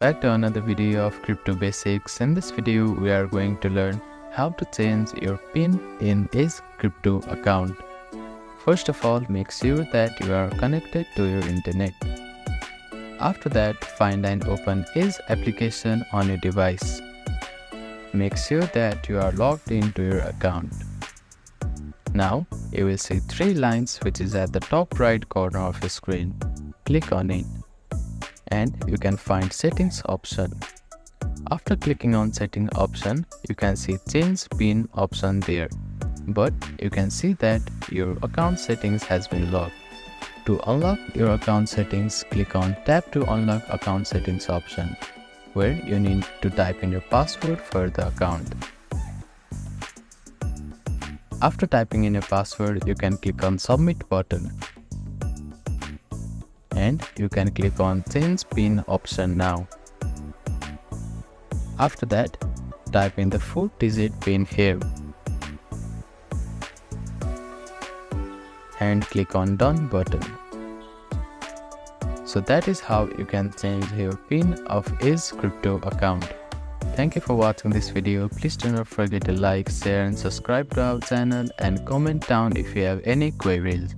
Back to another video of Crypto Basics. In this video, we are going to learn how to change your PIN in Is Crypto account. First of all, make sure that you are connected to your internet. After that, find and open Is application on your device. Make sure that you are logged into your account. Now, you will see three lines which is at the top right corner of your screen. Click on it and you can find settings option. After clicking on setting option, you can see change PIN option there. But you can see that your account settings has been locked. To unlock your account settings, click on tap to unlock account settings option, where you need to type in your password for the account. After typing in your password, you can click on submit button. And you can click on change PIN option now. After that, type in the 4-digit PIN here and click on done button. So that is how you can change your PIN of Is Crypto account. Thank you for watching this video. Please do not forget to like, share and subscribe to our channel and comment down if you have any queries.